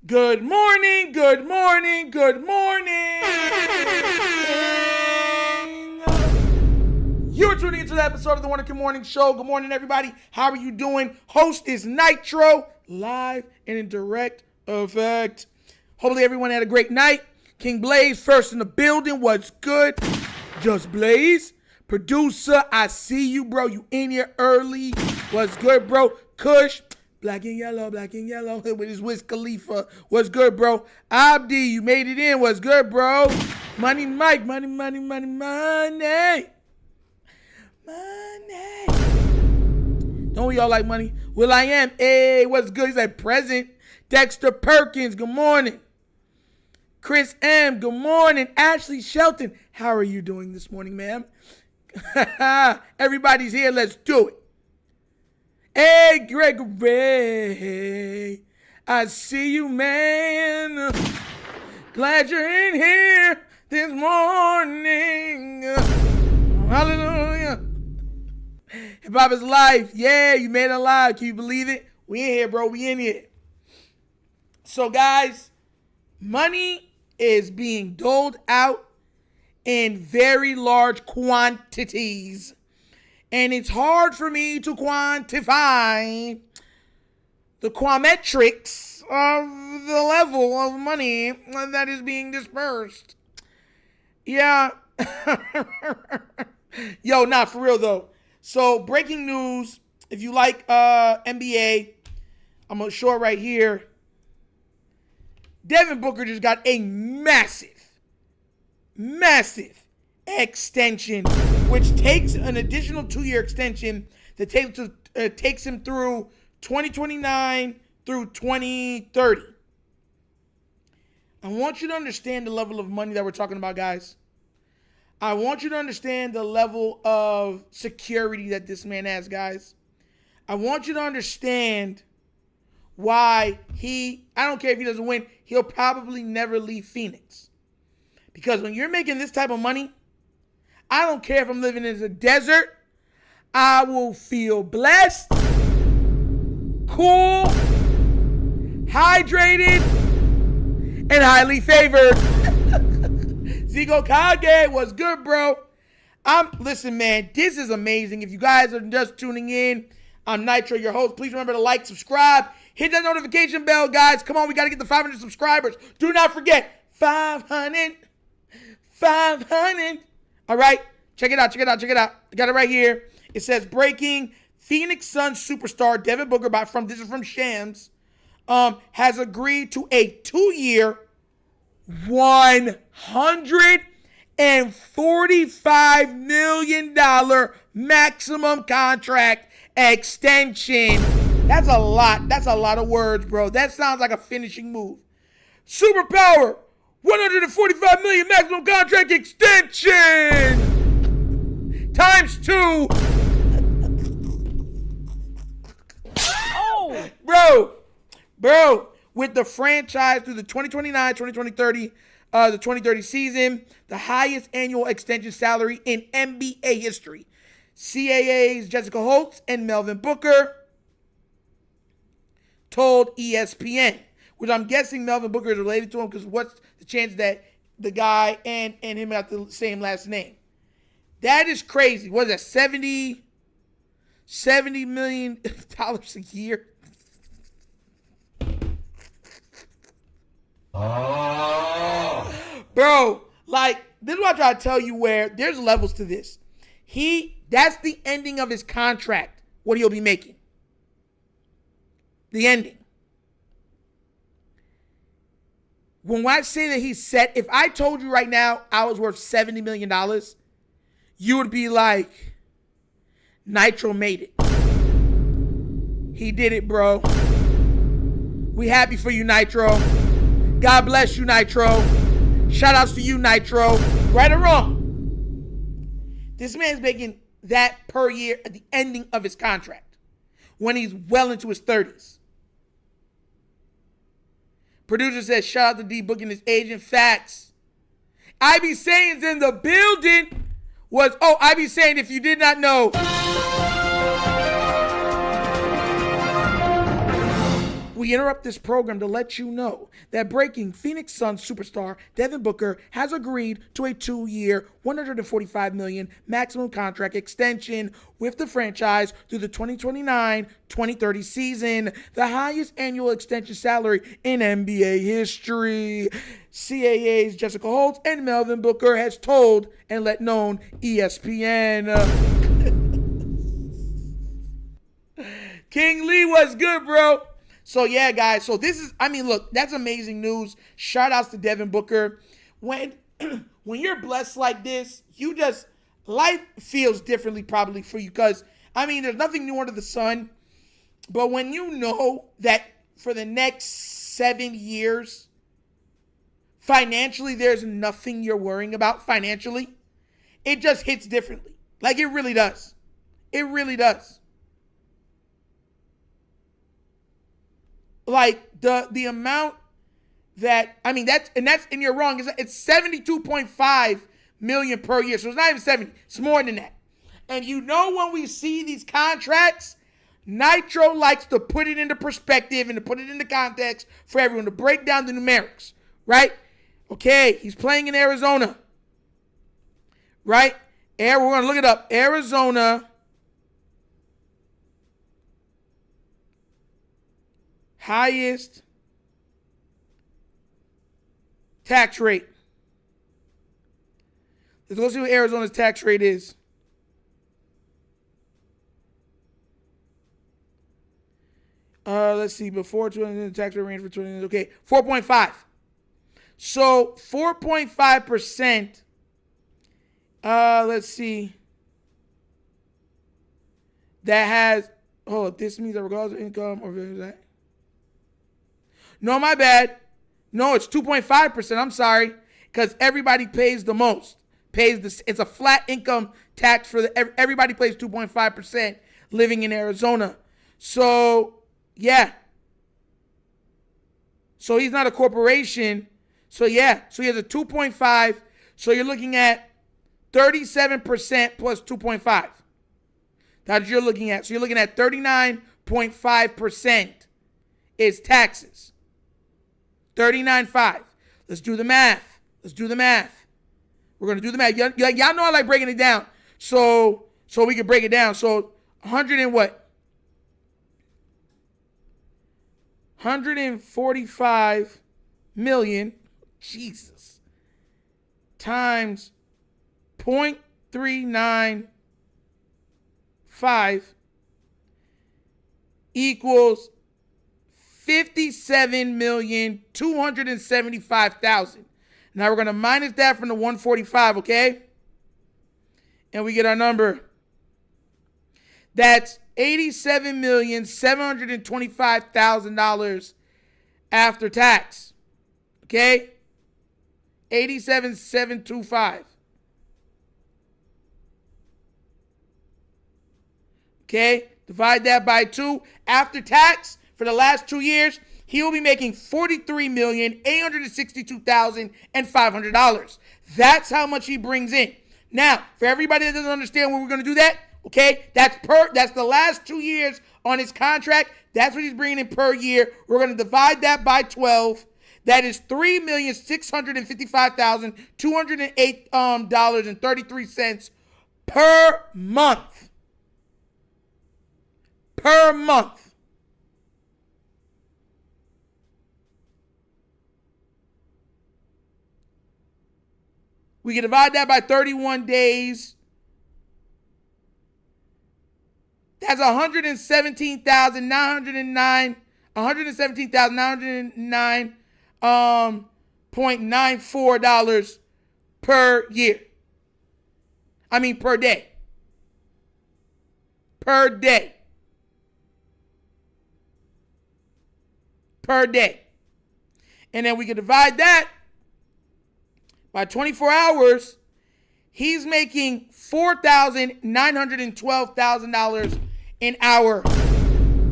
Good morning, good morning, good morning. You're tuning into the episode of the Wonder Kid Morning Show. Good morning, everybody. How are you doing? Host is Nitro, live and in direct effect. Hopefully everyone had a great night. King Blaze first in the building. What's good? Just Blaze. Producer, I see you, bro. You in here early. What's good, bro? Kush. Black and yellow with his Wiz Khalifa. What's good, bro? Abdi, you made it in. What's good, bro? Money Mike, money. Don't we all like money? Will I am. Hey, what's good? He's like present. Dexter Perkins, good morning. Chris M, good morning. Ashley Shelton, how are you doing this morning, ma'am? Everybody's here. Let's do it. Hey, Gregory, I see you, man. Glad you're in here this morning. Hallelujah. Hip hop is life. Yeah, you made it alive. Can you believe it? We in here, bro. We in here. So, guys, money is being doled out in very large quantities. And it's hard for me to quantify the quametrics of the level of money that is being dispersed. Yeah. Yo, not for real, though. So, breaking news. If you like NBA, I'm going to show it right here. Devin Booker just got a massive extension, which takes an additional 2-year extension that takes him through 2029 through 2030. I want you to understand the level of money that we're talking about, guys. I want you to understand the level of security that this man has, guys. I want you to understand why I don't care if he doesn't win, he'll probably never leave Phoenix. Because when you're making this type of money, I don't care if I'm living in the desert. I will feel blessed, cool, hydrated, and highly favored. Zico Kage, what's good, bro? Listen, man, this is amazing. If you guys are just tuning in, I'm Nitro, your host. Please remember to like, subscribe, hit that notification bell, guys. Come on, we got to get the 500 subscribers. Do not forget, 500. All right, check it out. I got it right here. It says breaking: Phoenix Suns superstar Devin Booker this is from Shams, has agreed to a 2-year, $145 million maximum contract extension. That's a lot. That's a lot of words, bro. That sounds like a finishing move. Superpower. $145 million maximum contract extension times 2. Oh, bro, with the franchise through the 2029, 2030, the 2030 season, the highest annual extension salary in NBA history. CAA's Jessica Holtz and Melvin Booker told ESPN, which I'm guessing Melvin Booker is related to him, because what's the chance that the guy and him have the same last name? That is crazy. What is that, $70 million a year? Oh. Bro, like, this is what I try to tell you, where there's levels to this. That's the ending of his contract, what he'll be making. The ending. When I say that he's set, if I told you right now I was worth $70 million, you would be like, Nitro made it. He did it, bro. We happy for you, Nitro. God bless you, Nitro. Shout outs to you, Nitro. Right or wrong? This man's making that per year at the ending of his contract, when he's well into his 30s. Producer says, shout out to D Book and his agent. Facts. I be saying's in the building. I be saying, if you did not know, We interrupt this program to let you know that breaking Phoenix Suns superstar Devin Booker has agreed to a 2-year, $145 million maximum contract extension with the franchise through the 2029-2030 season, the highest annual extension salary in NBA history. CAA's Jessica Holtz and Melvin Booker has told and let known ESPN. King Lee was good, bro. So, yeah, guys. So, this is, look, that's amazing news. Shout outs to Devin Booker. When you're blessed like this, life feels differently probably for you because, there's nothing new under the sun. But when you know that for the next 7 years, financially, there's nothing you're worrying about financially, it just hits differently. Like, it really does. It really does. Like the amount that and you're wrong. It's $72.5 million per year. So it's not even 70. It's more than that. And when we see these contracts, Nitro likes to put it into perspective and to put it into context for everyone to break down the numerics, right? Okay, he's playing in Arizona, right? We're gonna look it up. Arizona. Highest tax rate. Let's go see what Arizona's tax rate is. Let's see. Before 20, the tax rate range for 20. Okay, 4.5. So 4.5%. Let's see. That has. Oh, this means that regardless of income or that. No, my bad. No, it's 2.5%. I'm sorry. Because everybody pays the most. It's a flat income tax for everybody pays 2.5% living in Arizona. So, yeah. So he's not a corporation. So, yeah. So he has a 2.5. So you're looking at 37% plus 2.5. That's what you're looking at. So you're looking at 39.5% is taxes. 39.5. Let's do the math. We're going to do the math. Y'all know I like breaking it down. So we can break it down. So 100 and what? 145 million. Jesus. Times 0.395 equals 57,275,000. Now we're going to minus that from the 145, okay? And we get our number. That's $87,725,000 after tax. Okay? 87,725. Okay? Divide that by 2. After tax, for the last 2 years, he will be making $43,862,500. That's how much he brings in. Now, for everybody that doesn't understand where we're going to do that, okay, that's the last 2 years on his contract. That's what he's bringing in per year. We're going to divide that by 12. That is $3,655,208.33 per month. Per month. We can divide that by 31 days. That's $117,909.94 per year. Per day. Per day. Per day. And then we can divide that by 24 hours. He's making $4,912,000 an hour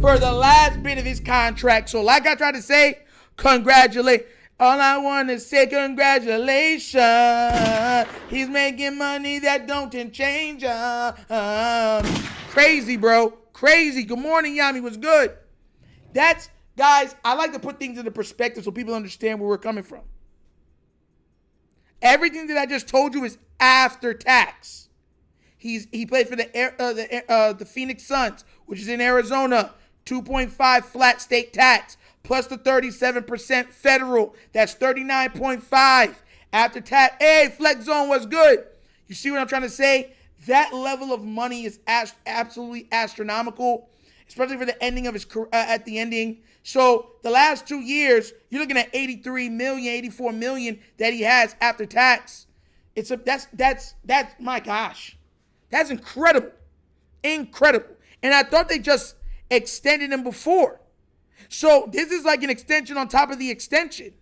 for the last bit of his contract. So like I tried to say, congratulate. All I want to say, congratulations. He's making money that don't change. Crazy, bro. Crazy. Good morning, Yami. What's good? Guys, Guys, I like to put things into perspective so people understand where we're coming from. Everything that I just told you is after tax. He played for the Phoenix Suns, which is in Arizona. 2.5 flat state tax plus the 37% federal. That's 39.5 after tax. Hey, flex zone was good. You see what I'm trying to say? That level of money is absolutely astronomical, especially for the ending of his career, at the ending. So the last 2 years, you're looking at 83 million, 84 million that he has after tax. That's my gosh. That's incredible. Incredible. And I thought they just extended him before. So this is like an extension on top of the extension.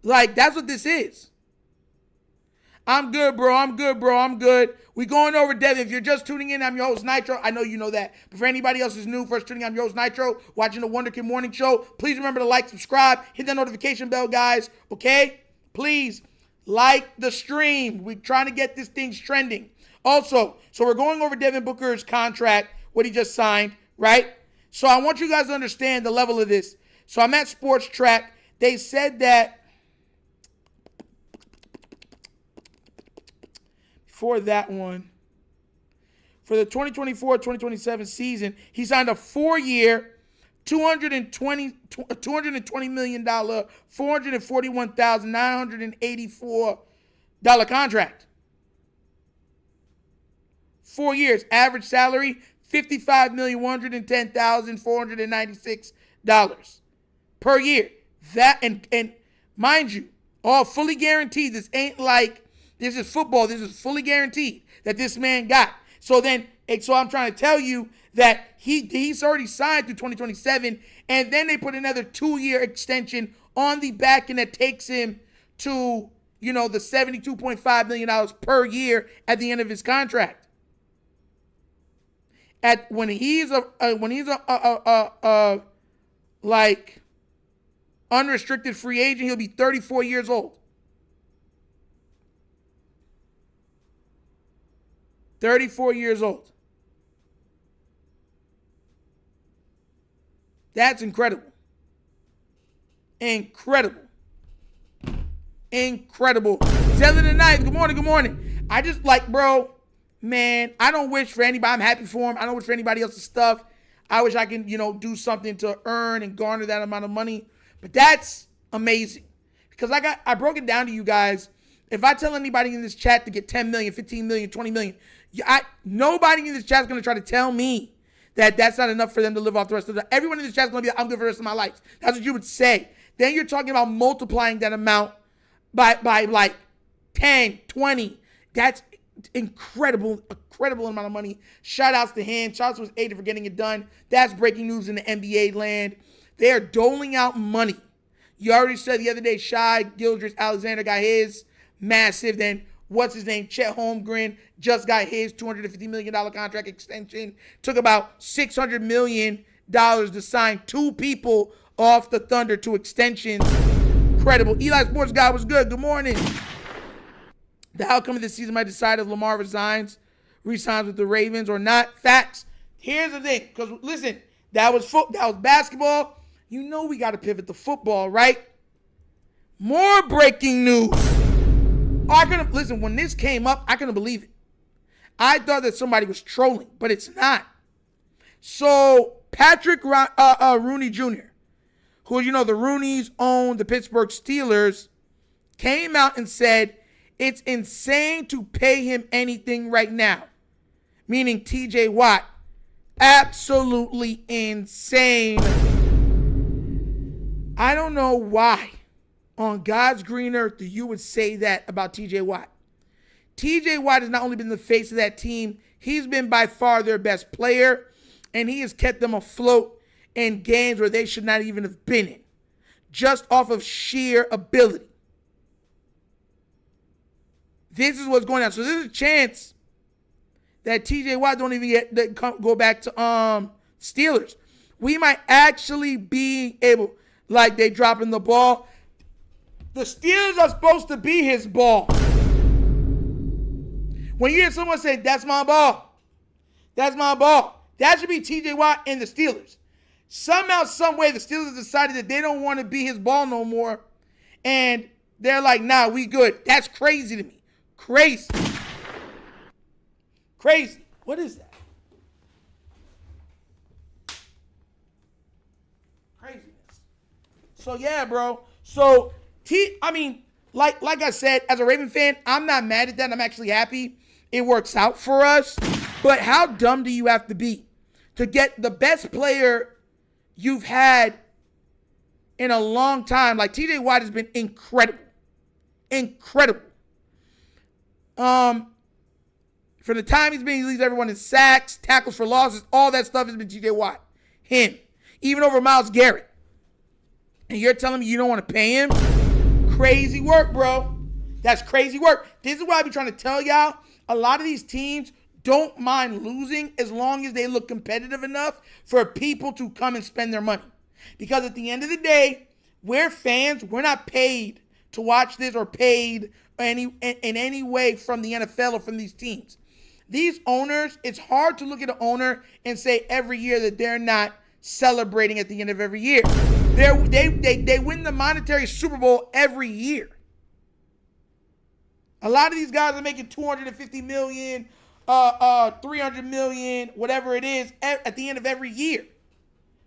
Like, that's what this is. I'm good, bro. I'm good. We going over Devin. If you're just tuning in, I'm your host, Nitro. I know you know that. But for anybody else who's new, first tuning in, I'm your host, Nitro, watching the Wonder Kid Morning Show. Please remember to like, subscribe, hit that notification bell, guys. Okay? Please like the stream. We're trying to get this thing trending. Also, so we're going over Devin Booker's contract, what he just signed, right? So I want you guys to understand the level of this. So I'm at Sports Track. They said that for that one, for the 2024-2027 season, he signed a 4-year, $220 million, $441,984 contract. 4 years. Average salary, $55,110,496 per year. That and mind you, all fully guaranteed. This ain't like this is football. This is fully guaranteed that this man got. So I'm trying to tell you that he's already signed through 2027, and then they put another 2-year extension on the back end that takes him to, the $72.5 million per year at the end of his contract. When he's like unrestricted free agent, he'll be 34 years old. 34 years old. That's incredible. Incredible. 7 to 9. Good morning. I just bro, man, I don't wish for anybody. I'm happy for him. I don't wish for anybody else's stuff. I wish I can, do something to earn and garner that amount of money. But that's amazing. Because I broke it down to you guys. If I tell anybody in this chat to get 10 million, 15 million, 20 million, nobody in this chat is going to try to tell me that that's not enough for them to live off the rest of the. Everyone in this chat is going to be like, I'm good for the rest of my life. That's what you would say. Then you're talking about multiplying that amount by like 10, 20. That's incredible amount of money. Shout outs to him. Shout outs to his agent for getting it done. That's breaking news in the NBA land. They are doling out money. You already said the other day, Shai Gilgeous-Alexander got his massive. Then what's his name? Chet Holmgren just got his $250 million contract extension. Took about $600 million to sign 2 people off the Thunder to extensions. Incredible. Eli Sports Guy was good. Good morning. The outcome of this season might decide if Lamar resigns with the Ravens or not. Facts. Here's the thing. Because, listen, that was basketball. You know we got to pivot to football, right? More breaking news. Listen, when this came up, I couldn't believe it. I thought that somebody was trolling, but it's not. So, Patrick Rooney Jr., who, the Rooneys own the Pittsburgh Steelers, came out and said it's insane to pay him anything right now, meaning TJ Watt. Absolutely insane. I don't know why on God's green earth that you would say that about TJ Watt. TJ Watt has not only been the face of that team, he's been by far their best player, and he has kept them afloat in games where they should not even have been in, just off of sheer ability. This is what's going on. So there's a chance that TJ Watt don't even go back to Steelers. We might actually be able, like they dropping the ball. The Steelers are supposed to be his ball. When you hear someone say, that's my ball, That should be TJ Watt and the Steelers. Somehow, some way, the Steelers decided that they don't want to be his ball no more. And they're like, nah, we good. That's crazy to me. Crazy. Crazy. What is that? Craziness. So, yeah, bro. So, like I said, as a Raven fan, I'm not mad at that. I'm actually happy it works out for us. But how dumb do you have to be to get the best player you've had in a long time? Like, TJ Watt has been incredible. Incredible. For the time he's been, he leads everyone in sacks, tackles for losses, all that stuff has been TJ Watt. Him. Even over Myles Garrett. And you're telling me you don't want to pay him? Crazy work, bro. That's crazy work. This is why I be trying to tell y'all, a lot of these teams don't mind losing as long as they look competitive enough for people to come and spend their money. Because at the end of the day, we're fans. We're not paid to watch this or paid in any way from the NFL or from these teams. These owners, it's hard to look at an owner and say every year that they're not celebrating at the end of every year. They win the monetary Super Bowl every year. A lot of these guys are making $250 million, $300 million, whatever it is, at the end of every year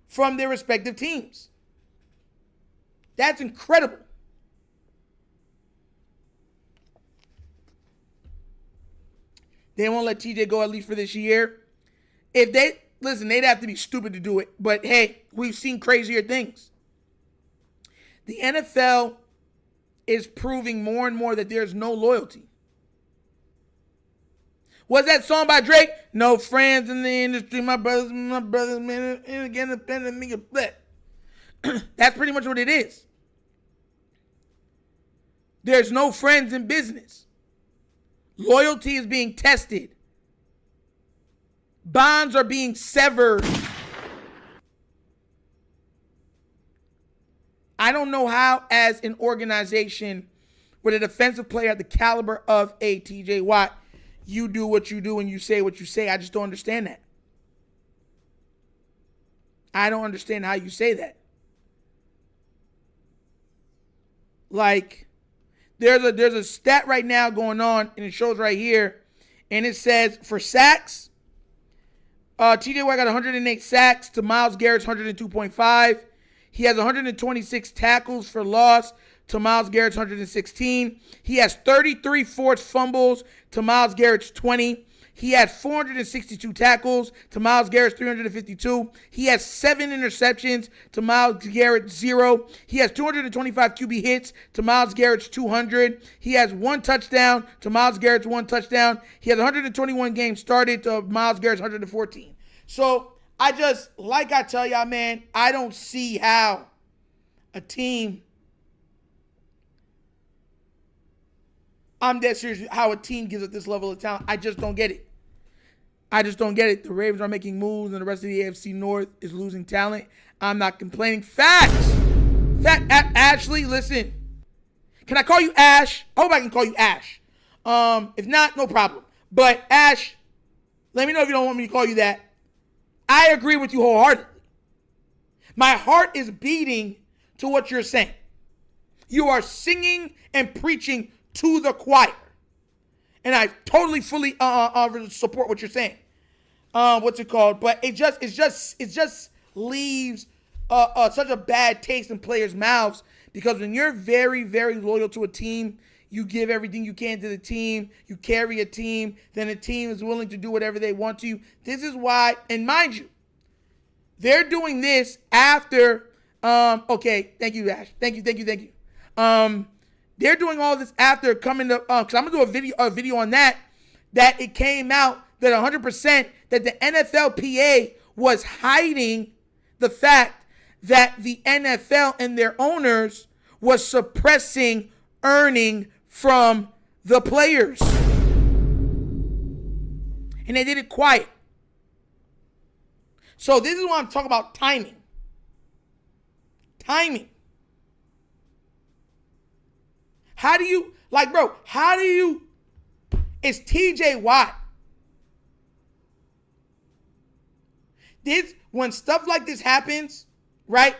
from their respective teams. That's incredible. They won't let TJ go at least for this year. If they, listen, they'd have to be stupid to do it. But hey, we've seen crazier things. The NFL is proving more and more that there's no loyalty. Was that song by Drake? No friends in the industry, my brothers, man, independent, me, that's pretty much what it is. There's no friends in business. Loyalty is being tested. Bonds are being severed. I don't know how, as an organization with a defensive player at the caliber of a TJ Watt, you do what you do and you say what you say. I just don't understand that. I don't understand how you say that. Like, there's a stat right now going on, and it shows right here, and it says for sacks, TJ Watt got 108 sacks to Myles Garrett's 102.5. He has 126 tackles for loss to Myles Garrett's 116. He has 33 forced fumbles to Myles Garrett's 20. He had 462 tackles to Myles Garrett's 352. He has 7 interceptions to Myles Garrett's 0. He has 225 QB hits to Myles Garrett's 200. He has 1 touchdown to Myles Garrett's 1 touchdown. He has 121 games started to Myles Garrett's 114. So I just, like I tell y'all, man, I don't see how a team, I'm dead serious, how a team gives up this level of talent. I just don't get it. The Ravens are making moves and the rest of the AFC North is losing talent. I'm not complaining. Facts. Ashley, listen. Can I call you Ash? I hope I can call you Ash. If not, no problem. But Ash, let me know if you don't want me to call you that. I agree with you wholeheartedly. My heart is beating to what you're saying. You are singing and preaching to the choir. And I totally fully support what you're saying. What's it called? But it just leaves such a bad taste in players' mouths, because when you're very, very loyal to a team, you give everything you can to the team, you carry a team, then a team is willing to do whatever they want to you. This is why, and mind you, they're doing this after, okay, thank you, Ash. Thank you. They're doing all this after coming to, because I'm going to do a video on that it came out that 100% that the NFLPA was hiding the fact that the NFL and their owners was suppressing earning from the players. And they did it quiet. So this is what I'm talking about, timing. Timing. How do you, it's TJ Watt. When stuff like this happens, right?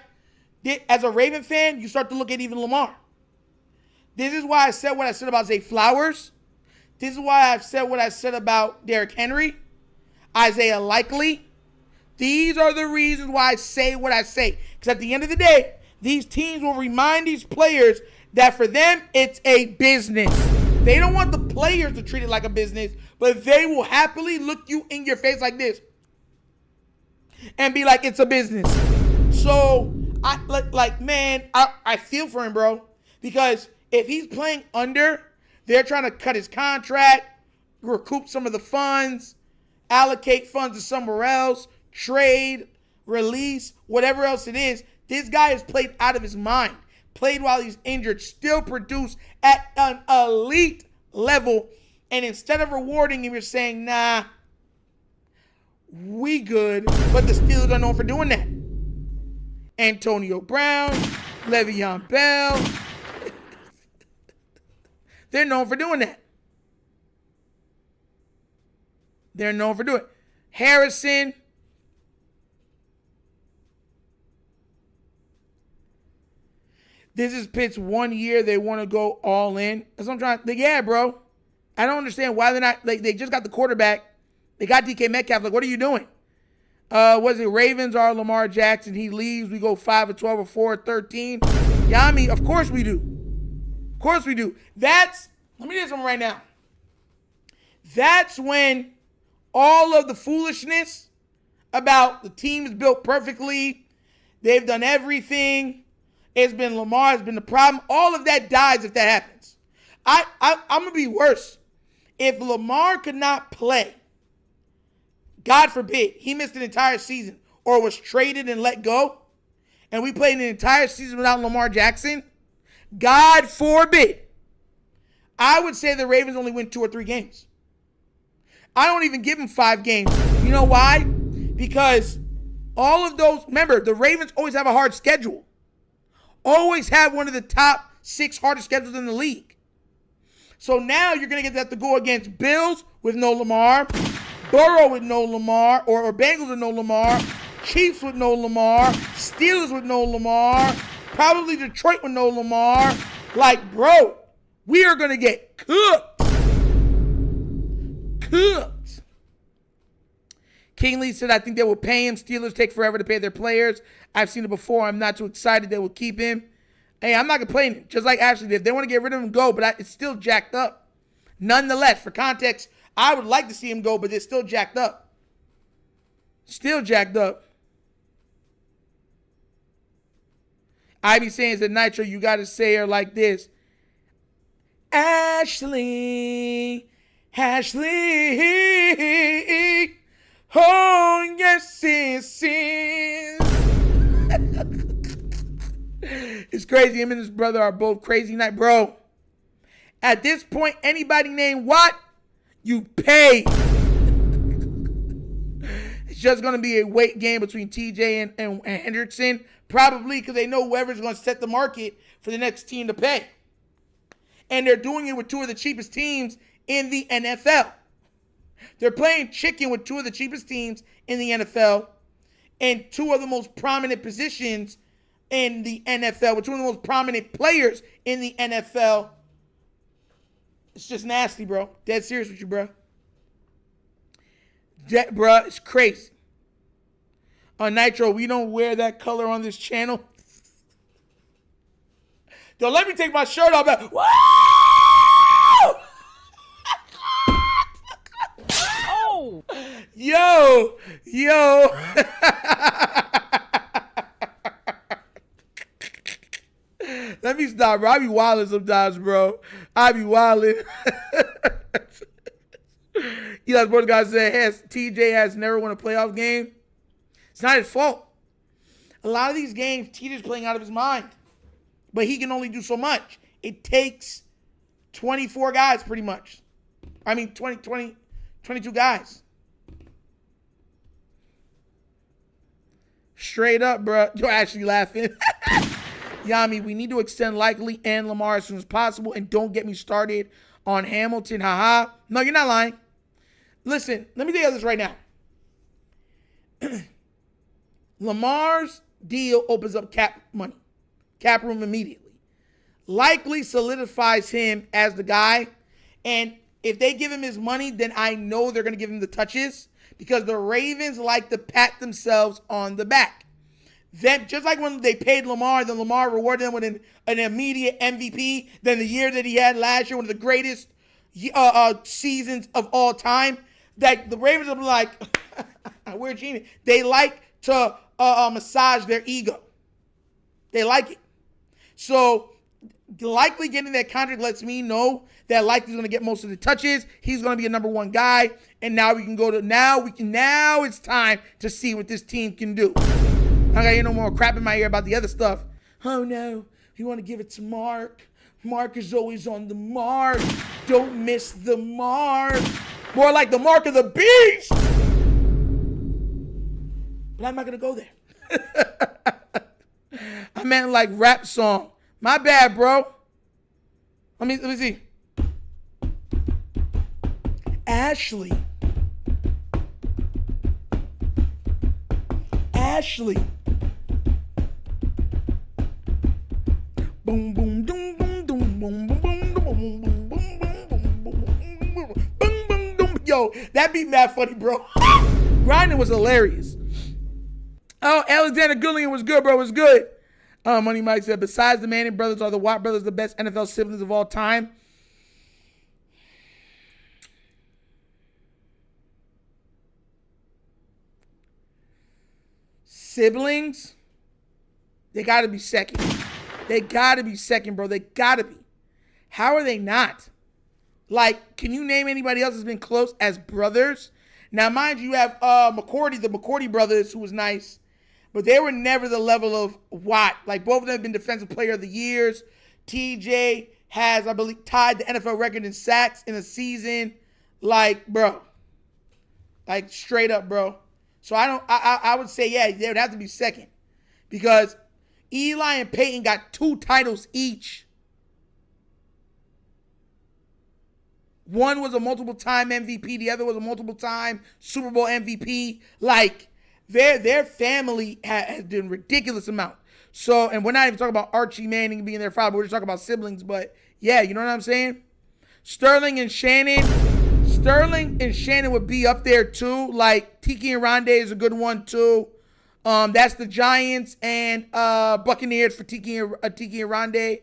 As a Raven fan, you start to look at even Lamar. This is why I said what I said about Zay Flowers. This is why I've said what I said about Derrick Henry, Isaiah Likely. These are the reasons why I say what I say. Because at the end of the day, these teams will remind these players that for them, it's a business. They don't want the players to treat it like a business, but they will happily look you in your face like this and be like, it's a business. So, I feel for him, bro. Because if he's playing under, they're trying to cut his contract, recoup some of the funds, allocate funds to somewhere else, trade, release, whatever else it is. This guy has played out of his mind, played while he's injured, still produced at an elite level. And instead of rewarding him, you're saying, nah, we good. But the Steelers are known for doing that. Antonio Brown, Le'Veon Bell. They're known for doing that. They're known for doing it. Harrison. This is Pitt's 1 year. They want to go all in. That's what I'm trying to think. Yeah, bro. I don't understand why they're not. Like, they just got the quarterback. They got DK Metcalf. Like, what are you doing? Was it Ravens or Lamar Jackson? He leaves. We go 5-12 or 4-13. Yami, of course we do. Of course we do. Let me tell you something right now. That's when all of the foolishness about the team is built perfectly. They've done everything. It's been Lamar. It's been the problem. All of that dies if that happens. I'm going to be worse. If Lamar could not play, God forbid, he missed an entire season or was traded and let go, and we played an entire season without Lamar Jackson, God forbid, I would say the Ravens only win 2 or 3 games. I don't even give them 5 games. You know why? Because all of those, remember, the Ravens always have a hard schedule. Always have one of the top 6 hardest schedules in the league. So now you're going to have to go against Bills with no Lamar, Burrow with no Lamar, or Bengals with no Lamar, Chiefs with no Lamar, Steelers with no Lamar, probably Detroit with no Lamar. Like, bro, we are going to get cooked. Cooked. King Lee said, I think they will pay him. Steelers take forever to pay their players. I've seen it before. I'm not too excited they will keep him. Hey, I'm not complaining. Just like Ashley did. If they want to get rid of him, go. But it's still jacked up. Nonetheless, for context, I would like to see him go, but it's still jacked up. Still jacked up. I be saying that Nitro, you got to say her like this. Ashley. Oh, yes, it is. It's crazy. Him and his brother are both crazy night. Bro, at this point, anybody named Watt, you pay. It's just going to be a weight game between TJ and Hendrickson. Probably because they know whoever's going to set the market for the next team to pay. And they're doing it with 2 of the cheapest teams in the NFL. They're playing chicken with 2 of the cheapest teams in the NFL and 2 of the most prominent positions in the NFL, with 2 of the most prominent players in the NFL. It's just nasty, bro. Dead serious with you, bro. Bro, it's crazy. On Nitro, we don't wear that color on this channel. Yo, let me take my shirt off. Woo! Oh! Yo! Let me stop, bro. I be wilding sometimes, bro. I be wilding. Eli Sports Guy said, TJ has never won a playoff game. It's not his fault. A lot of these games, TJ's playing out of his mind. But he can only do so much. It takes 24 guys, pretty much. I mean, 22 guys. Straight up, bro. You're actually laughing. Yami, we need to extend Likely and Lamar as soon as possible. And don't get me started on Hamilton. Haha. No, you're not lying. Listen, let me tell you this right now. Lamar's deal opens up cap money, cap room immediately. Likely solidifies him as the guy. And if they give him his money, then I know they're going to give him the touches because the Ravens like to pat themselves on the back. Then, just like when they paid Lamar, then Lamar rewarded them with an immediate MVP. Then the year that he had last year, one of the greatest seasons of all time, that the Ravens will be like, we're genius. They like to massage their ego. They like it. So likely getting that contract lets me know that likely's going to get most of the touches. He's going to be a number one guy. And now we can go to, now it's time to see what this team can do. I got to hear no more crap in my ear about the other stuff. Oh no, you want to give it to Mark. Mark is always on the mark. Don't miss the mark. More like the mark of the beast. But I'm not going to go there. I meant like rap song. My bad, bro. Let me see. Ashley. Boom, boom, doom, boom, doom, boom, boom, boom, boom, boom, boom, boom, boom. Yo, that beat mad funny, bro. Grinding was hilarious. Oh, Alexander Goodling was good, bro. It was good. Money Mike said, besides the Manning brothers, are the Watt brothers the best NFL siblings of all time? Siblings? They got to be second. They got to be second, bro. They got to be. How are they not? Like, can you name anybody else that's been close as brothers? Now, mind you, have McCourty, the McCourty brothers, who was nice. But they were never the level of Watt. Like, both of them have been Defensive Player of the Years. TJ has, I believe, tied the NFL record in sacks in a season. Like, bro. Like, straight up, bro. So, I would say, yeah, they would have to be second. Because Eli and Peyton got 2 titles each. One was a multiple-time MVP. The other was a multiple-time Super Bowl MVP. Like, their family has done ridiculous amount. So, and we're not even talking about Archie Manning being their father. We're just talking about siblings. But, yeah, you know what I'm saying? Sterling and Shannon would be up there, too. Like, Tiki and Rondé is a good one, too. That's the Giants and Buccaneers for Tiki and Rondé.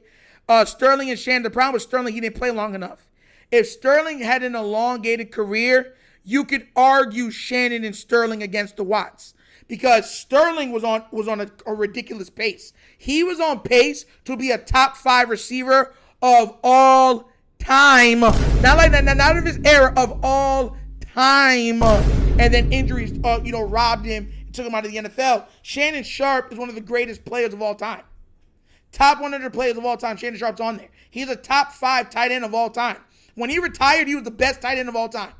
Sterling and Shannon. The problem with Sterling, he didn't play long enough. If Sterling had an elongated career, you could argue Shannon and Sterling against the Watts because Sterling was on a ridiculous pace. He was on pace to be a top 5 receiver of all time. Not like that, not of his era, of all time. And then injuries, robbed him and took him out of the NFL. Shannon Sharp is one of the greatest players of all time. Top 100 players of all time. Shannon Sharp's on there. He's a top 5 tight end of all time. When he retired, he was the best tight end of all time.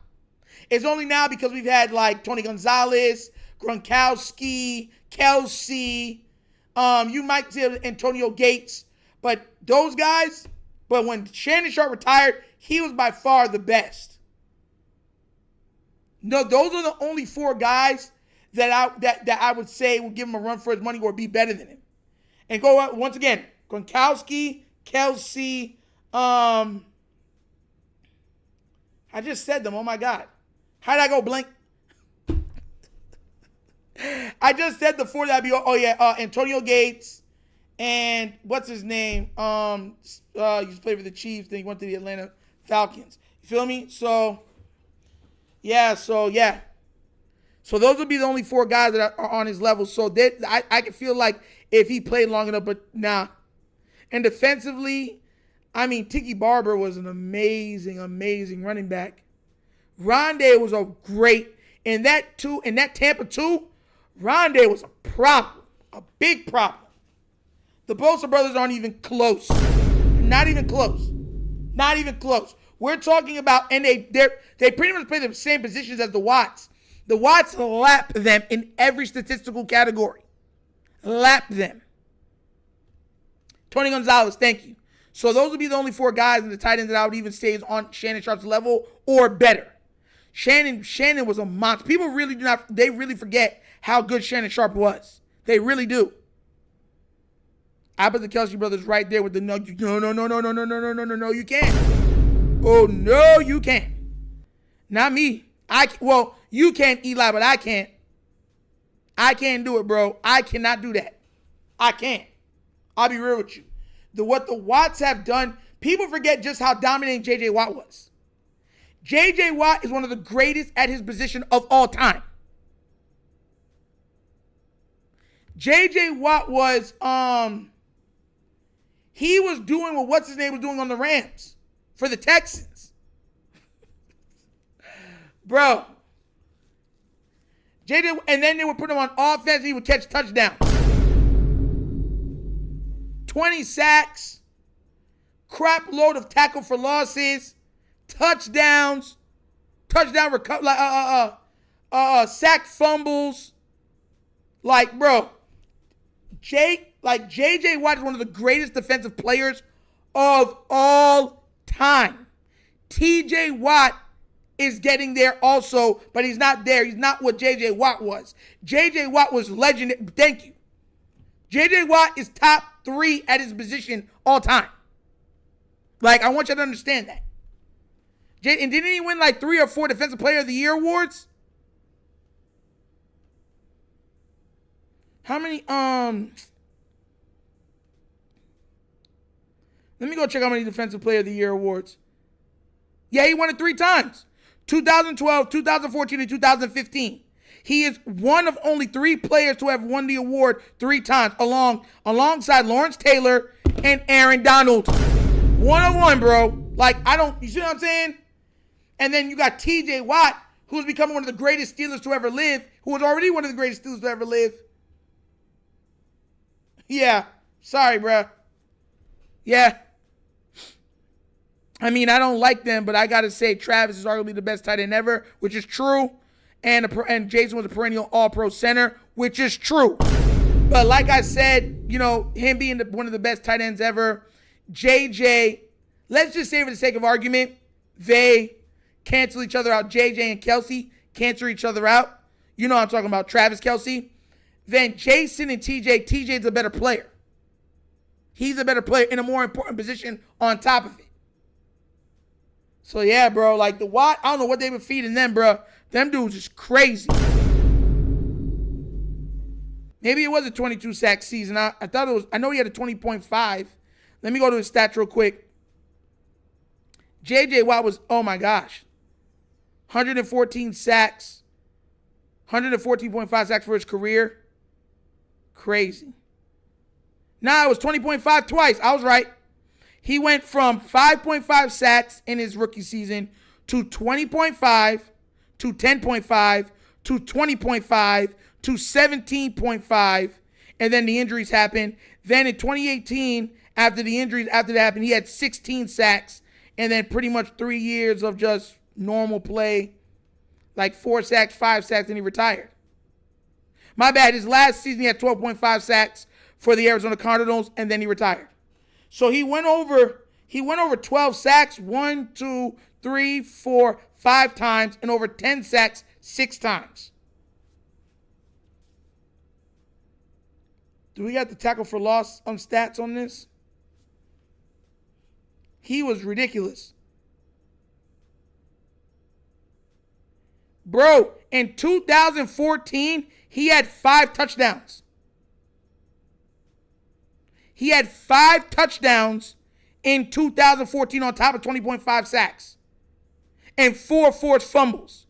It's only now because we've had like Tony Gonzalez, Gronkowski, Kelsey. You might see Antonio Gates, but those guys. But when Shannon Sharp retired, he was by far the best. No, those are the only 4 guys that I would say will give him a run for his money or be better than him. And go out once again, Gronkowski, Kelsey. I just said them. Oh my God. How did I go blank? I just said the 4 that I'd be, Antonio Gates and what's his name? He used to play for the Chiefs, then he went to the Atlanta Falcons. You feel me? So those would be the only 4 guys that are on his level. So I can feel like if he played long enough, but nah. And defensively, I mean, Tiki Barber was an amazing, amazing running back. Rondé was a great, in that Tampa 2, Rondé was a problem, a big problem. The Bosa brothers aren't even close. Not even close. Not even close. We're talking about, and they pretty much play the same positions as the Watts. The Watts lap them in every statistical category. Lap them. Tony Gonzalez, thank you. So those would be the only 4 guys in the tight end that I would even say is on Shannon Sharp's level or better. Shannon was a monster. People really really forget how good Shannon Sharp was. They really do. I put the Kelsey brothers right there with the no, you can't. Oh, no, you can't. Not me. Well, you can't, Eli, but I can't. I can't do it, bro. I cannot do that. I can't. I'll be real with you. What the Watts have done, people forget just how dominating J.J. Watt was. J.J. Watt is one of the greatest at his position of all time. J.J. Watt was, he was doing what what's-his-name was doing on the Rams for the Texans. Bro. J.J., and then they would put him on offense, he would catch touchdowns. 20 sacks, crap load of tackle for losses, touchdowns, sack fumbles. Like, bro, J.J. Watt is one of the greatest defensive players of all time. T.J. Watt is getting there also, but he's not there. He's not what J.J. Watt was. J.J. Watt was legendary. Thank you. J.J. Watt is top 3 at his position all time. Like, I want you to understand that. And didn't he win like 3 or 4 Defensive Player of the Year awards? How many, let me go check how many Defensive Player of the Year awards. Yeah, he won it 3 times. 2012, 2014, and 2015. He is one of only 3 players to have won the award 3 times, alongside Lawrence Taylor and Aaron Donald. 1-on-1, bro. Like, you see what I'm saying? And then you got T.J. Watt, who's becoming one of the greatest Steelers to ever live, who was already one of the greatest Steelers to ever live. Yeah, sorry, bro. Yeah. I mean, I don't like them, but I got to say Travis is arguably the best tight end ever, which is true. And Jason was a perennial all-pro center, which is true. But like I said, him being one of the best tight ends ever, JJ, let's just say for the sake of argument, they cancel each other out. JJ and Kelsey cancel each other out. You know what I'm talking about, Travis Kelsey. Then Jason and TJ's a better player. He's a better player in a more important position on top of it. So, yeah, bro, like the Watt, I don't know what they were feeding them, bro. Them dudes is crazy. Maybe it was a 22 sack season. I thought it was, I know he had a 20.5. Let me go to his stats real quick. J.J. Watt was, oh my gosh, 114 sacks, 114.5 sacks for his career. Crazy. Nah, it was 20.5 twice. I was right. He went from 5.5 sacks in his rookie season to 20.5 to 10.5 to 20.5 to 17.5, and then the injuries happened. Then in 2018, after that happened, he had 16 sacks, and then pretty much 3 years of just normal play, like 4 sacks, 5 sacks, and he retired. My bad. His last season, he had 12.5 sacks for the Arizona Cardinals, and then he retired. So he went over 12 sacks 1, 2, 3, 4, 5 times, and over 10 sacks 6 times. Do we got the tackle for loss stats on this? He was ridiculous. Bro, in 2014, he had 5 touchdowns. He had 5 touchdowns in 2014 on top of 20.5 sacks. And 4 forced fumbles.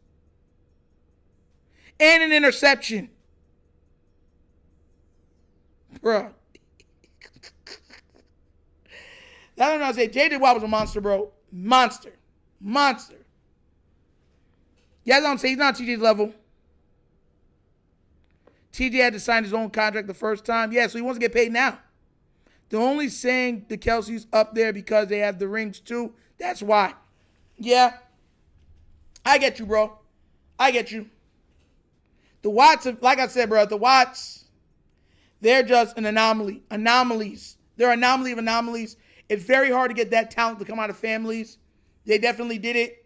And an interception. Bro. I don't know how to say. J.J. Watt was a monster, bro. Monster. Yeah, I'm saying he's not TJ's level. TJ had to sign his own contract the first time. Yeah, so he wants to get paid now. They're only saying the Kelsey's up there because they have the rings too. That's why. Yeah. I get you, bro. I get you. The Watts, like I said, bro, the Watts, they're just an anomaly. Anomalies. They're an anomaly of anomalies. It's very hard to get that talent to come out of families. They definitely did it.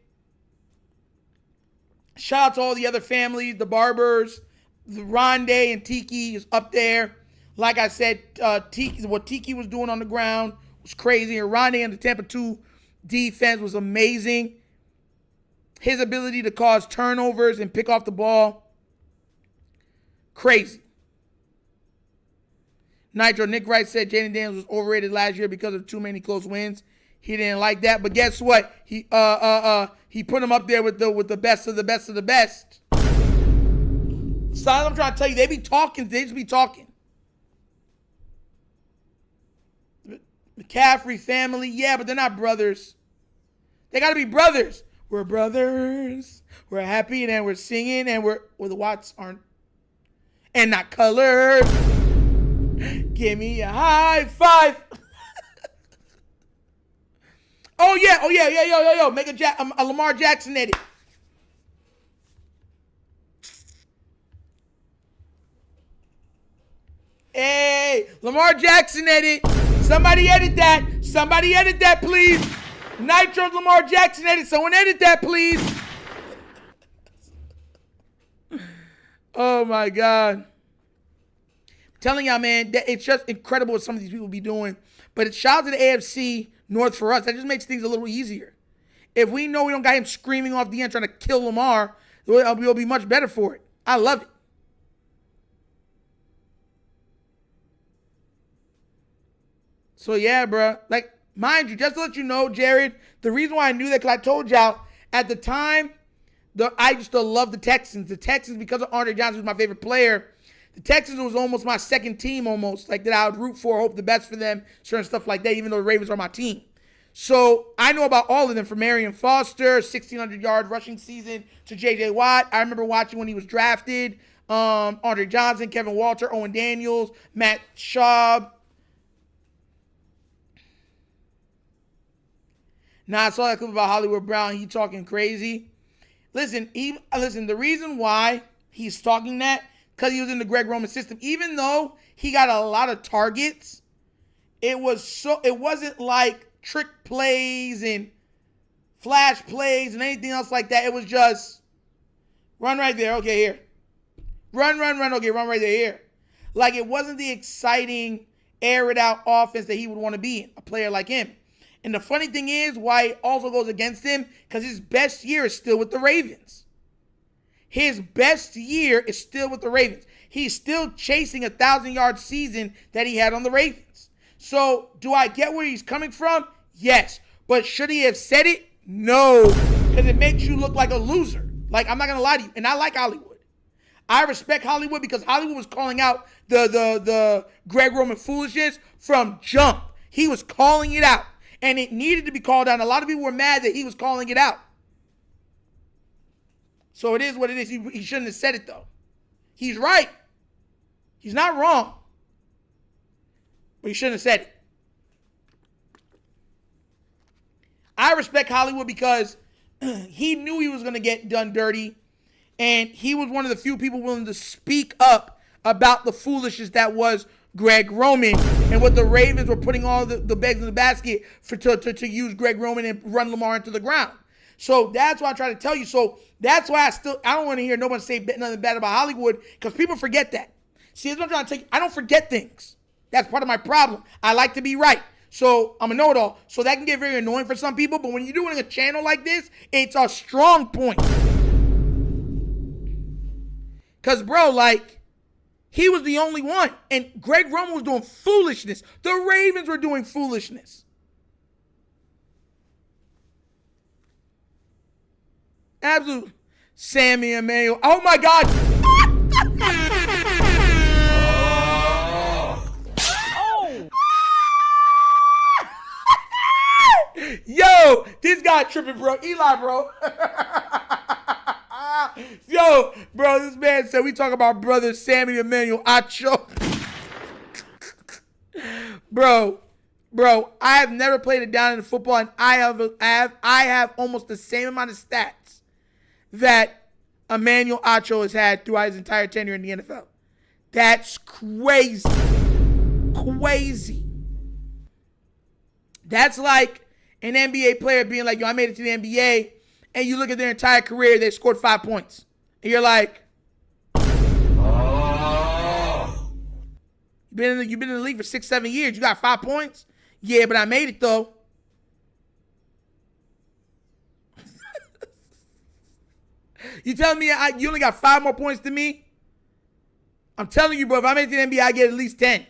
Shout out to all the other families, the Barbers, The Rondé and Tiki is up there. Like I said, what Tiki was doing on the ground was crazy. And Rondé and the Tampa 2 defense was amazing. His ability to cause turnovers and pick off the ball, crazy. Nitro, Nick Wright said Jaden Daniels was overrated last year because of too many close wins. He didn't like that, but guess what? He put him up there with the best of the best of the best. So I'm trying to tell you, they be talking. They just be talking. McCaffrey family, yeah, but they're not brothers. They got to be brothers. We're brothers. We're happy and we're singing and the Watts aren't. And not colored. Give me a high five. Oh yeah, yo. Make a Lamar Jackson edit. Hey, Lamar Jackson edit. Somebody edit that. Somebody edit that, please. Nitro Lamar Jackson edit. Someone edit that, please. Oh my God. I'm telling y'all, man, that it's just incredible what some of these people be doing. But it's shout out to the AFC North for us. That just makes things a little easier. If we know we don't got him screaming off the end trying to kill Lamar, we'll be much better for it. I love it. So yeah, bro. Like, mind you, just to let you know, Jared, the reason why I knew that, because I told y'all at the time, I used to love the Texans. The Texans, because of Andre Johnson, was my favorite player. The Texans was almost my second team, almost, like that I would root for, hope the best for them, certain stuff like that, even though the Ravens are my team. So I know about all of them, from Marion Foster, 1,600-yard rushing season, to J.J. Watt. I remember watching when he was drafted. Andre Johnson, Kevin Walter, Owen Daniels, Matt Schaub. Now I saw that clip about Hollywood Brown. He talking crazy. Listen, the reason why he's talking that, because he was in the Greg Roman system. Even though he got a lot of targets, it wasn't like trick plays and flash plays and anything else like that. It was just run right there. Okay, here. Run. Okay, run right there. Here. Like, it wasn't the exciting, air it out offense that he would want to be in, a player like him. And the funny thing is, why it also goes against him, because his best year is still with the Ravens. His best year is still with the Ravens. He's still chasing a 1,000-yard season that he had on the Ravens. So, do I get where he's coming from? Yes. But should he have said it? No. Because it makes you look like a loser. Like, I'm not going to lie to you. And I like Hollywood. I respect Hollywood because Hollywood was calling out the Greg Roman foolishness from jump. He was calling it out. And it needed to be called out. And a lot of people were mad that he was calling it out. So it is what it is. He shouldn't have said it, though. He's right. He's not wrong. But he shouldn't have said it. I respect Hollywood because he knew he was going to get done dirty. And he was one of the few people willing to speak up about the foolishness that was Greg Roman and what the Ravens were putting all the eggs in the basket to use Greg Roman and run Lamar into the ground. So that's why I try to tell you. So that's why I don't want to hear nobody say nothing bad about Hollywood, because people forget that. See, that's what I'm trying to tell you. I don't forget things. That's part of my problem. I like to be right. So I'm a know-it-all. So that can get very annoying for some people. But when you're doing a channel like this, it's a strong point. Because, bro, like, he was the only one. And Greg Roman was doing foolishness. The Ravens were doing foolishness. Absolutely. Sammy Emmanuel. Oh, my God. Oh. Yo, this guy tripping, bro. Eli, bro. Yo, bro, this man said we talk about brother Sammy Emmanuel Acho. Bro, I have never played it down in football, and I have almost the same amount of stats that Emmanuel Acho has had throughout his entire tenure in the NFL. That's crazy. Crazy. That's like an NBA player being like, yo, I made it to the NBA, and you look at their entire career, they scored 5 points. And you're like, You've been in the league for 6-7 years. You got 5 points? Yeah, but I made it though. You telling me you only got 5 more points than me? I'm telling you, bro, if I make the NBA, I get at least 10.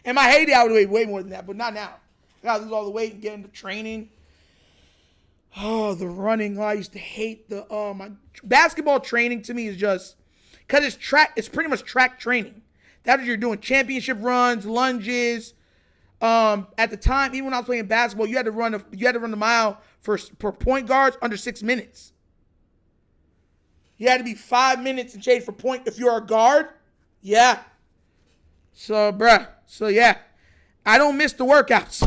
In my heyday, I would weigh way more than that, but not now. I gotta lose all the weight and get into training. Oh, the running. Oh, I used to hate my basketball training to me is just, because it's pretty much track training. That's what you're doing. Championship runs, lunges. At the time, even when I was playing basketball, you had to run the mile for point guards under 6 minutes. You had to be 5 minutes and change for point if you're a guard. Yeah. So, bruh. So, yeah. I don't miss the workouts.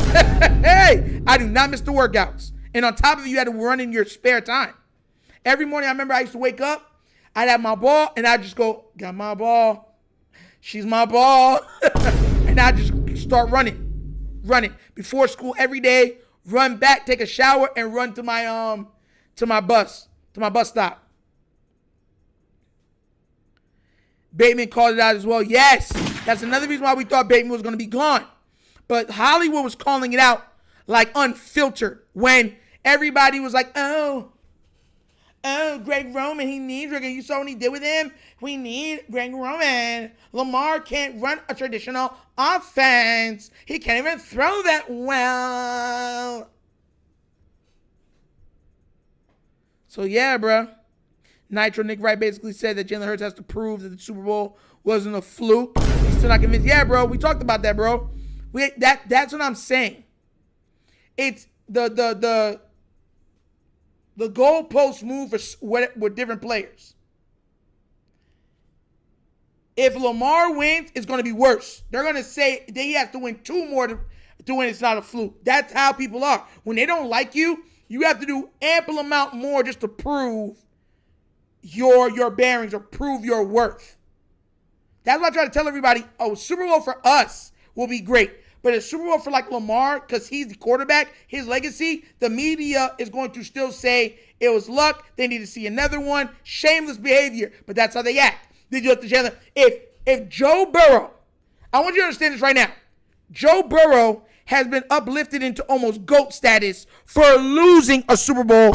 Hey, I do not miss the workouts. And on top of it, you had to run in your spare time. Every morning, I remember I used to wake up. I'd have my ball, and I'd just go, got my ball. She's my ball. And I'd just start running. Before school every day. Run back, take a shower, and run to my bus stop. Bateman called it out as well. Yes, that's another reason why we thought Bateman was going to be gone. But Hollywood was calling it out like unfiltered when everybody was like, oh, Greg Roman, he needs Greg. You saw what he did with him? We need Greg Roman. Lamar can't run a traditional offense. He can't even throw that well. So, yeah, bro. Nitro Nick Wright basically said that Jalen Hurts has to prove that the Super Bowl wasn't a fluke. He's still not convinced. Yeah, bro. We talked about that, bro. That's what I'm saying. It's the goalposts move with different players. If Lamar wins, it's going to be worse. They're going to say that he has to win 2 more to win. It's not a fluke. That's how people are. When they don't like you, you have to do ample amount more just to prove your bearings or prove your worth. That's why I try to tell everybody, Super Bowl for us will be great. But a Super Bowl for like Lamar, because he's the quarterback, his legacy, the media is going to still say it was luck. They need to see another one. Shameless behavior. But that's how they act. They do it to Jalen. If Joe Burrow, I want you to understand this right now. Joe Burrow has been uplifted into almost GOAT status for losing a Super Bowl.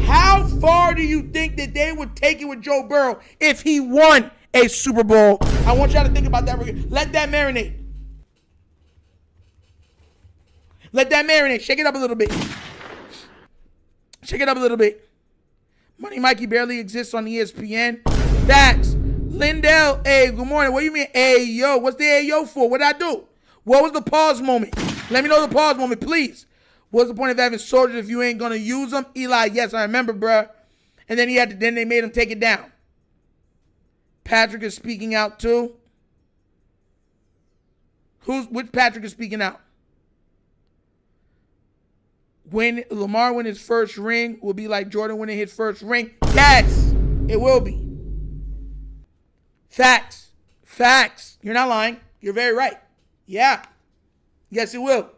How far do you think that they would take it with Joe Burrow if he won a Super Bowl? I want y'all to think about that. Let that marinate. Let that marinate. Shake it up a little bit. Shake it up a little bit. Money Mikey barely exists on ESPN. Facts. Lindell, hey, good morning. What do you mean, hey, yo? What's the hey, yo for? What did I do? What was the pause moment? Let me know the pause moment, please. What's the point of having soldiers if you ain't going to use them? Eli, yes, I remember, bruh. And then then they made him take it down. Patrick is speaking out, too. Which Patrick is speaking out? When Lamar win his first ring will be like Jordan winning his first ring. Yes, it will be. Facts. Facts. You're not lying. You're very right. Yeah. Yes, it will.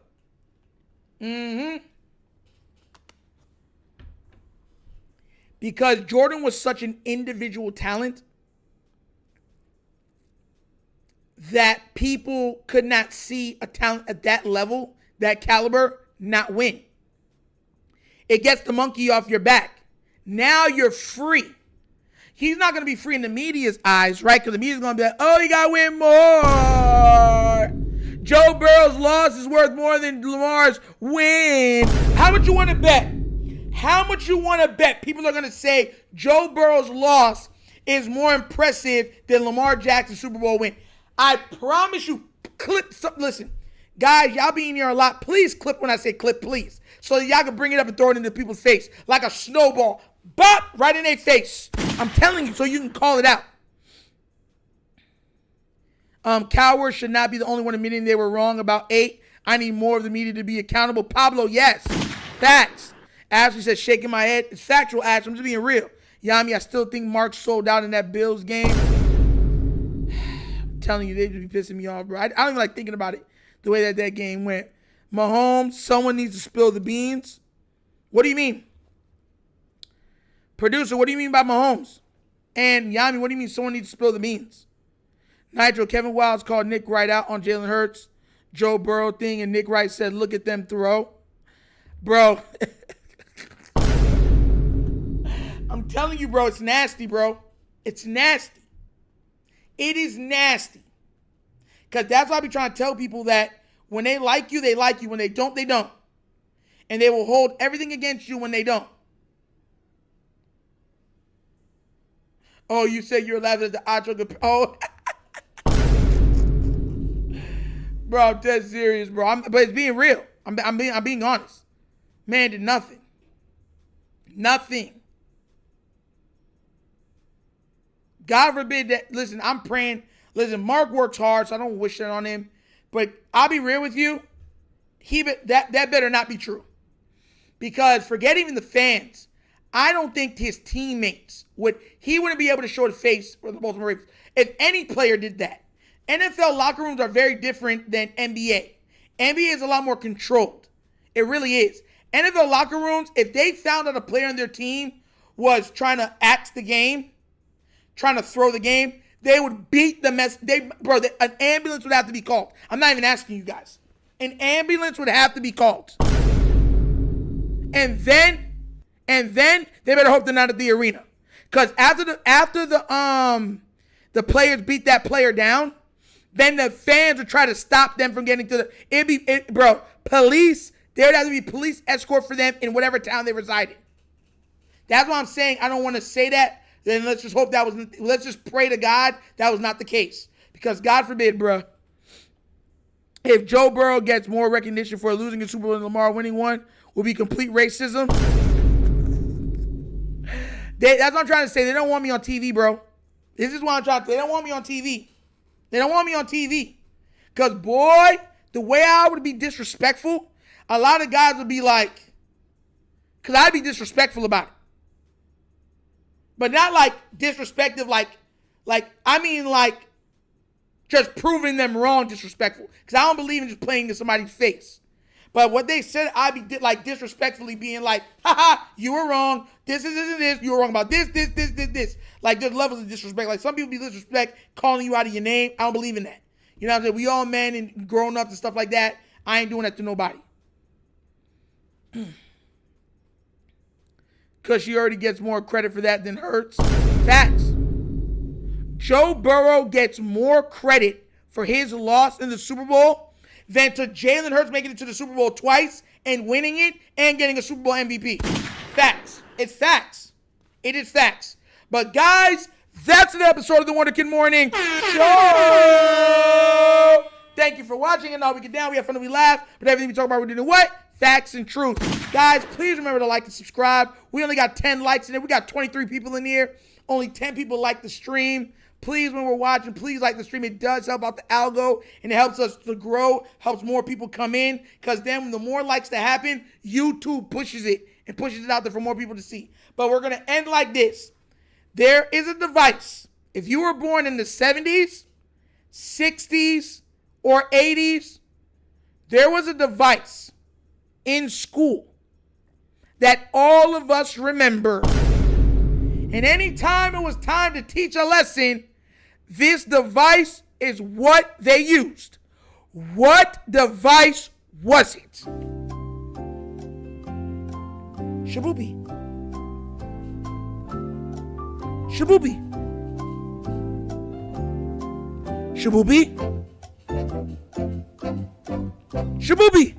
Because Jordan was such an individual talent that people could not see a talent at that level, that caliber, not win. It gets the monkey off your back. Now you're free. He's not going to be free in the media's eyes, right? Because the media's going to be like, oh, you got to win more. Joe Burrow's loss is worth more than Lamar's win. How much you want to bet? How much you want to bet? People are going to say Joe Burrow's loss is more impressive than Lamar Jackson's Super Bowl win. I promise you, clip something. Listen, guys, y'all be in here a lot. Please clip when I say clip, please. So that y'all can bring it up and throw it into people's face like a snowball. Bop! Right in their face. I'm telling you so you can call it out. Cowards should not be the only one admitting they were wrong about 8. I need more of the media to be accountable. Pablo, yes. Facts. Ashley says, shaking my head. It's factual, Ashley. I'm just being real. Yami, I still think Mark sold out in that Bills game. I'm telling you, they just be pissing me off, bro. I don't even like thinking about it, the way that game went. Mahomes, someone needs to spill the beans. What do you mean? Producer, what do you mean by Mahomes? And Yami, what do you mean someone needs to spill the beans? Nitro, Kevin Wilds called Nick Wright out on Jalen Hurts, Joe Burrow thing, and Nick Wright said, look at them throw. Bro. I'm telling you, bro, it's nasty, bro. It's nasty. It is nasty. Because that's why I be trying to tell people that when they like you, they like you. When they don't, they don't. And they will hold everything against you when they don't. Oh, you said you're laughing at the Acho. Oh. Bro, I'm dead serious, bro. But it's being real. I'm being honest. Man did nothing. Nothing. God forbid that. Listen, I'm praying. Listen, Mark works hard, so I don't wish that on him. But I'll be real with you. That better not be true. Because forget even the fans. I don't think his teammates he wouldn't be able to show the face for the Baltimore Ravens if any player did that. NFL locker rooms are very different than NBA. NBA is a lot more controlled. It really is. NFL locker rooms, if they found out a player on their team was trying to axe the game, trying to throw the game, they would beat the mess. An ambulance would have to be called. I'm not even asking you guys. An ambulance would have to be called. And then they better hope they're not at the arena. Because after the players beat that player down, then the fans would try to stop them from getting to police, there would have to be police escort for them in whatever town they reside in. That's why I'm saying I don't want to say that. Then let's just hope let's just pray to God that was not the case. Because God forbid, bro, if Joe Burrow gets more recognition for losing a Super Bowl than Lamar winning one, will be complete racism. That's what I'm trying to say. They don't want me on TV, bro. This is what I'm trying to say. They don't want me on TV. They don't want me on TV. Because, boy, the way I would be disrespectful, a lot of guys would be like, because I'd be disrespectful about it. But not like disrespectful, like just proving them wrong disrespectful. Because I don't believe in just playing in somebody's face. But what they said, I'd be like disrespectfully being like, haha, you were wrong. This. You were wrong about this. Like there's levels of disrespect. Like some people be disrespect calling you out of your name. I don't believe in that. You know what I'm saying? We all men and grown up and stuff like that. I ain't doing that to nobody. Because she already gets more credit for that than Hurts. Facts. Joe Burrow gets more credit for his loss in the Super Bowl than to Jalen Hurts making it to the Super Bowl twice and winning it and getting a Super Bowl MVP. Facts. It's facts. It is facts. But guys, that's an episode of the Wunderkind Morning Show. Thank you for watching. And now we get down. We have fun and we laugh. But everything we talk about, we're doing what? Facts and truth. Guys, please remember to like and subscribe. We only got 10 likes in there. We got 23 people in here. Only 10 people like the stream. Please, when we're watching, please like the stream. It does help out the algo, and it helps us to grow, helps more people come in, because then the more likes that happen, YouTube pushes it and pushes it out there for more people to see. But we're going to end like this. There is a device. If you were born in the 70s, 60s, or 80s, there was a device in school that all of us remember. And anytime it was time to teach a lesson, this device is what they used. What device was it? Shaboobie. Shaboobie. Shaboobie. Shaboobie.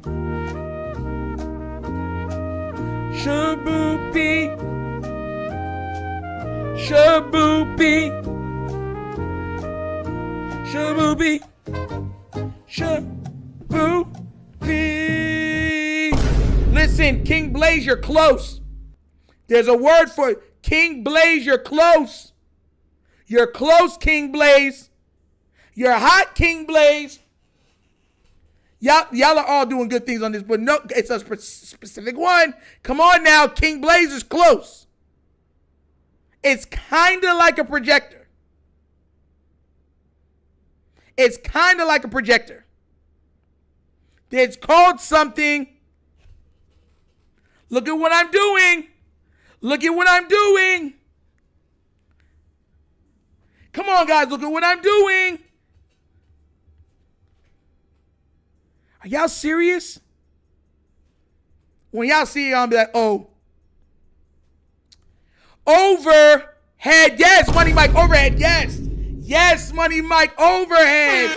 Shaboobie. Shaboobie. Shaboobie. Shaboobie. Listen, King Blaze, you're close. There's a word for it. King Blaze, you're close. You're close, King Blaze. You're hot, King Blaze. Y'all are all doing good things on this, but no, it's a specific one. Come on now, King Blaze is close. It's kind of like a projector. It's kind of like a projector. It's called something. Look at what I'm doing. Look at what I'm doing. Come on, guys, look at what I'm doing. Are y'all serious? When y'all see it, I'll be like, oh. Overhead, yes. Money Mike, overhead, yes. Yes, Money Mike, overhead.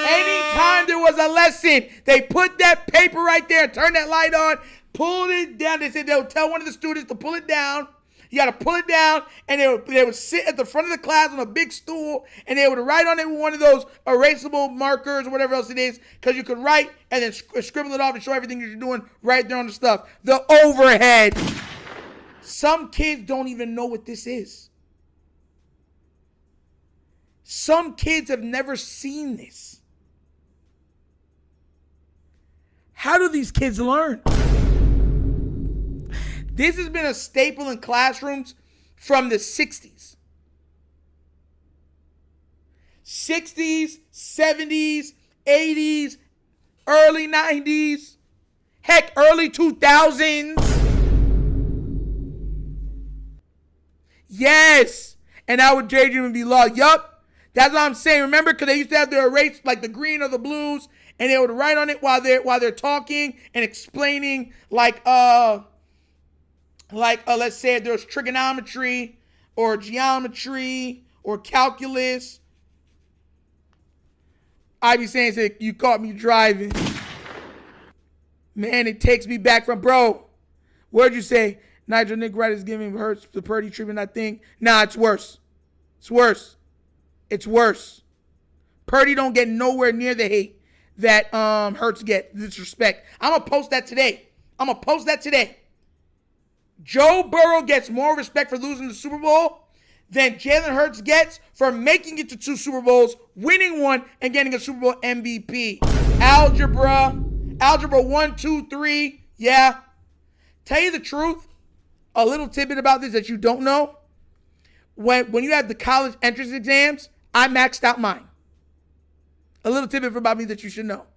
Anytime there was a lesson, they put that paper right there, turn that light on, pulled it down. They said they'll tell one of the students to pull it down. You got to pull it down, and they would sit at the front of the class on a big stool, and they would write on it with one of those erasable markers or whatever else it is, because you could write and then scribble it off and show everything that you're doing right there on the stuff. The overhead. Some kids don't even know what this is. Some kids have never seen this. How do these kids learn? This has been a staple in classrooms from the 60s. 60s, 70s, 80s, early 90s, heck, early 2000s. Yes. And I would daydream and be lost. Yup. That's what I'm saying. Remember, because they used to have the erase, like the green or the blues, and they would write on it while they're talking and explaining, let's say if there's trigonometry or geometry or calculus. I'd be saying, you caught me driving. Man, it takes me back from, bro, what'd you say? Nigel Nick Wright is giving Hurts the Purdy treatment, I think. Nah, it's worse. It's worse. It's worse. Purdy don't get nowhere near the hate that Hurts get, disrespect. I'm going to post that today. Joe Burrow gets more respect for losing the Super Bowl than Jalen Hurts gets for making it to 2 Super Bowls, winning one, and getting a Super Bowl MVP. Algebra 1, 2, 3, yeah. Tell you the truth, a little tidbit about this that you don't know. When you have the college entrance exams, I maxed out mine. A little tidbit about me that you should know.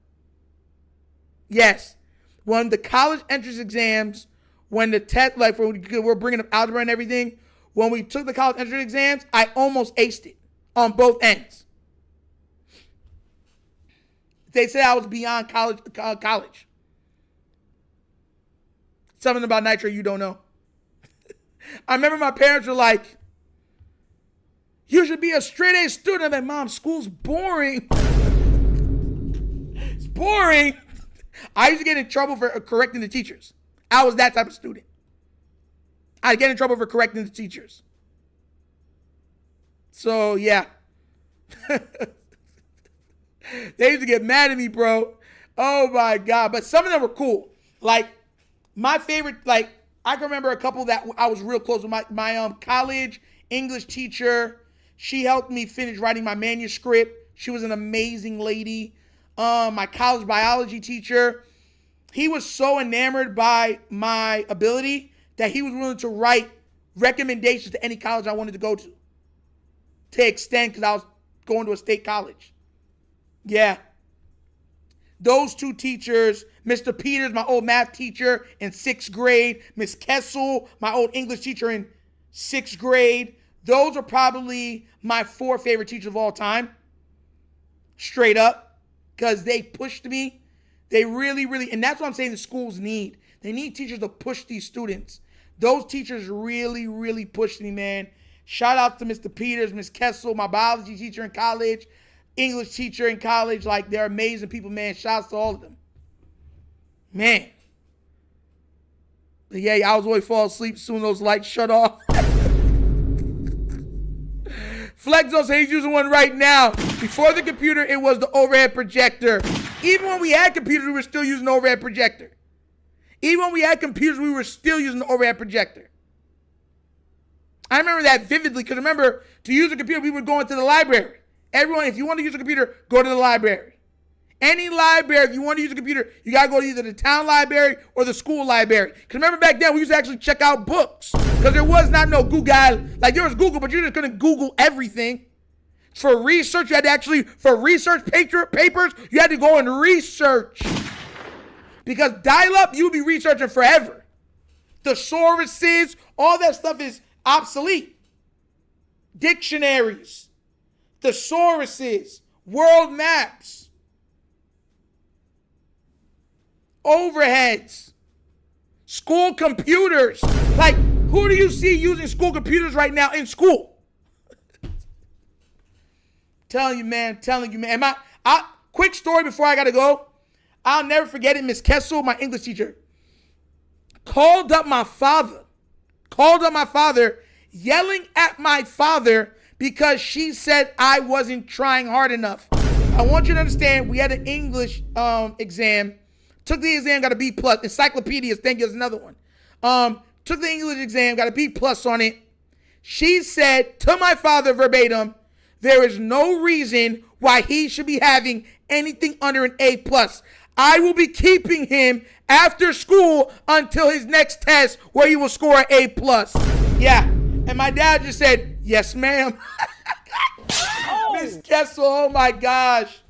Yes. When the college entrance exams, when the test, like we're bringing up algebra and everything, when we took the college entrance exams, I almost aced it on both ends. They said I was beyond college. Something about Nitro you don't know. I remember my parents were like, you should be a straight A student. I'm like, Mom, school's boring. It's boring. I used to get in trouble for correcting the teachers. I was that type of student. I'd get in trouble for correcting the teachers. So, yeah. They used to get mad at me, bro. Oh, my God. But some of them were cool. Like, my favorite, like, I can remember a couple that I was real close with. My college English teacher, she helped me finish writing my manuscript. She was an amazing lady. My college biology teacher, he was so enamored by my ability that he was willing to write recommendations to any college I wanted to go to extend, because I was going to a state college. Yeah. Those two teachers, Mr. Peters, my old math teacher in 6th grade, Miss Kessel, my old English teacher in 6th grade, those are probably my 4 favorite teachers of all time. Straight up. Because they pushed me. They really, really, and that's what I'm saying the schools need. They need teachers to push these students. Those teachers really, really pushed me, man. Shout out to Mr. Peters, Miss Kessel, my biology teacher in college, English teacher in college. Like, they're amazing people, man. Shouts to all of them. Man. But yeah, I was always fall asleep soon those lights shut off. Flexo says he's using one right now. Before the computer, it was the overhead projector. Even when we had computers, we were still using the overhead projector. Even when we had computers, we were still using the overhead projector. I remember that vividly, because remember, to use a computer, we would go into the library. Everyone, if you want to use a computer, go to the library. Any library, if you want to use a computer, you got to go to either the town library or the school library. Because remember back then, we used to actually check out books. Because there was not no Google. Like, there was Google, but you just couldn't Google everything. For research, you had to actually, for research papers, you had to go and research. Because dial-up, you would be researching forever. Thesauruses, all that stuff is obsolete. Dictionaries, thesauruses, world maps. overheads, school computers. Like, who do you see using school computers right now in school? Telling you, man. And quick story before I gotta go. I'll never forget it. Miss Kessel, my English teacher, called up my father, yelling at my father because she said I wasn't trying hard enough. I want you to understand, we had an English exam. Took the exam, got a B+. Encyclopedias, thank you, there's another one. Took the English exam, got a B+ on it. She said to my father verbatim, there is no reason why he should be having anything under an A+. I will be keeping him after school until his next test where he will score an A+. Yeah, and my dad just said, yes, ma'am. Miss Kessel, oh my gosh.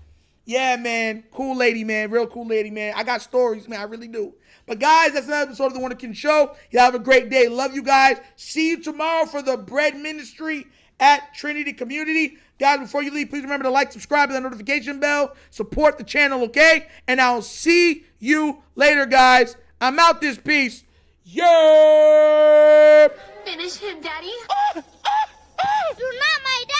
Yeah, man. Cool lady, man. Real cool lady, man. I got stories, man. I really do. But guys, that's another episode of The Wonder Kind Show. You have a great day. Love you guys. See you tomorrow for the bread ministry at Trinity Community. Guys, before you leave, please remember to like, subscribe, and the notification bell. Support the channel, okay? And I'll see you later, guys. I'm out this piece. Yeah. Finish him, Daddy. You're not my dad.